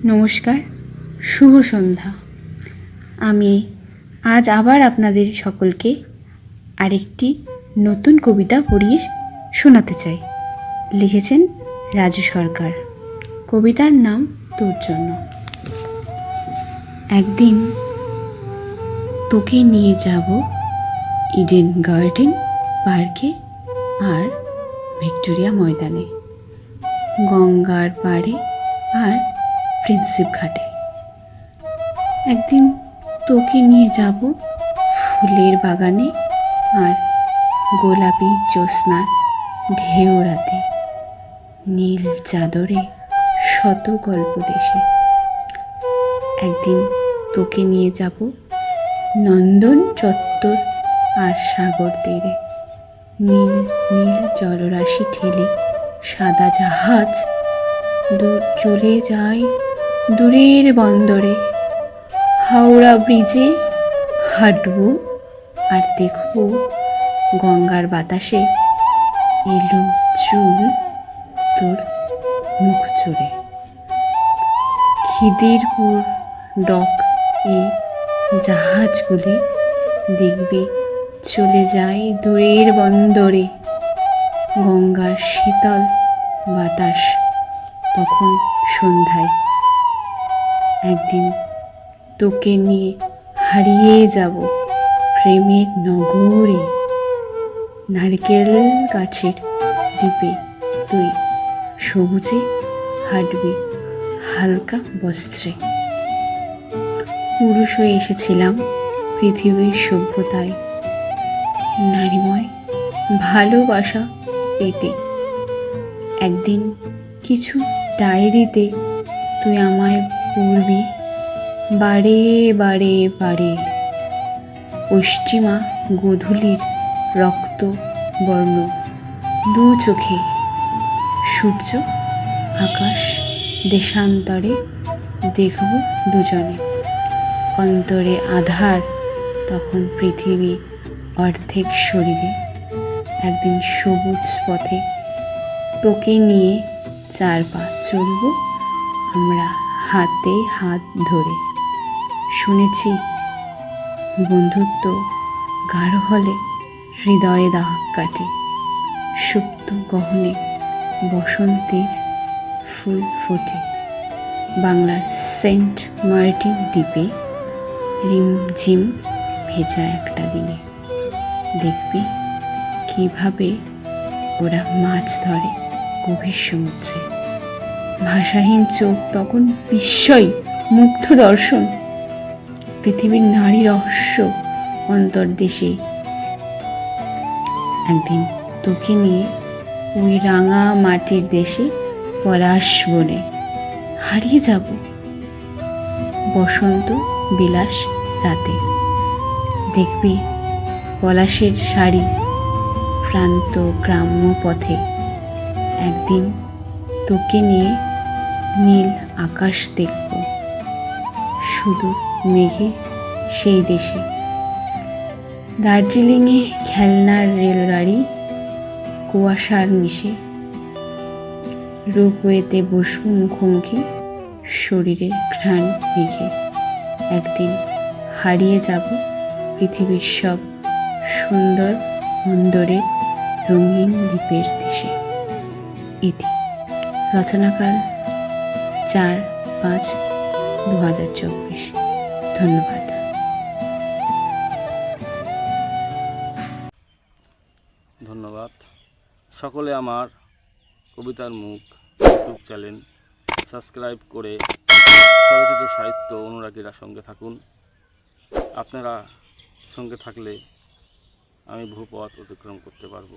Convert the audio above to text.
নমস্কার, শুভ সন্ধ্যা। আমি আজ আবার আপনাদের সকলকে আরেকটি নতুন কবিতা পড়িয়ে শোনাতে চাই। লিখেছেন রাজু সরকার। কবিতার নাম তোর জন্য। একদিন তোকে নিয়ে যাব ইডেন গার্ডেন পার্কে আর ভিক্টোরিয়া ময়দানে, গঙ্গার পাড়ে আর প্রিন্সেপ ঘাটে। একদিন তোকে নিয়ে যাব ফুলের বাগানে আর গোলাপি জ্যোৎস্নার ঢেউ রাতে, নীল চাদরে শত গল্প দেশে। একদিন তোকে নিয়ে যাব নন্দন চত্বর আর সাগর তীরে, নীল নীল জলরাশি ঠেলে সাদা জাহাজ চলে যায় দূরের বন্দরে। হাওড়া ব্রিজে হাঁটবো আর দেখবো গঙ্গার বাতাসে এলো চুল তোর মুখ চড়ে। খিদিরপুর ডক এ জাহাজগুলি দেখবি চলে যায় দূরের বন্দরে। গঙ্গার শীতল বাতাস তখন সন্ধ্যায়। একদিন তোকে নিয়ে হারিয়ে যাব প্রেমের নগরে, নারকেল গাছের দ্বীপে তুই সবুজে হাঁটবি হালকা বস্ত্রে। পুরুষ হয়ে এসেছিলাম পৃথিবীর সভ্যতায়, নারীময় ভালোবাসা পেতে। একদিন কিছু ডায়েরিতে তুই আমায় পড়বি বারে বারে বারে। পশ্চিমা গোধূলির রক্ত বর্ণ দু চোখে, সূর্য আকাশ দেশান্তরে দেখব দুজনে। অন্তরে আধার তখন পৃথিবী অর্ধেক শরীরে। একদিন সবুজ পথে তোকে নিয়ে 4 পা চলব আমরা হাতে হাত ধরে। শুনেছি বন্ধুত্ব গাঢ় হলে হৃদয়ে দাগ কাটে, সুপ্ত গহনে বসন্তের ফুল ফোটে। বাংলার সেন্ট মার্টিন দ্বীপে রিমঝিম ভেজা একটা দিনে দেখবি কিভাবে ওরা মাছ ধরে গভীর সমুদ্রে। ভাষাহীন চোখ তখন বিস্ময় মুগ্ধ দর্শন, পৃথিবীর নারী রহস্য অন্তর্দেশে। একদিন তোকে নিয়ে ওই রাঙা মাটির দেশে পলাশ বনে হারিয়ে যাব বসন্ত বিলাস রাতে। দেখবি পলাশের শাড়ি প্রান্ত গ্রাম্য পথে। একদিন তোকে নিয়ে নীল আকাশ দেখব শুধু মেঘে সেই দেশে। দার্জিলিংয়ে খেলনার রেলগাড়ি কুয়াশার মিশে, রোপওয়েতে বসবো মুখোমুখি শরীরের ঘ্রাণ মেঘে। একদিন হারিয়ে যাব পৃথিবীর সব সুন্দর বন্দরের রঙিন দ্বীপের দেশে। ইতি। রচনাকাল 4/5/2024। ধন্যবাদ। ধন্যবাদ। সকলে আমার কবিতার মুখ ইউটিউব চ্যানেল সাবস্ক্রাইব করে স্বরচিত সাহিত্য অনুরাগীরা সঙ্গে থাকুন। আপনারা সঙ্গে থাকলে আমি বহু পথ অতিক্রম করতে পারবো।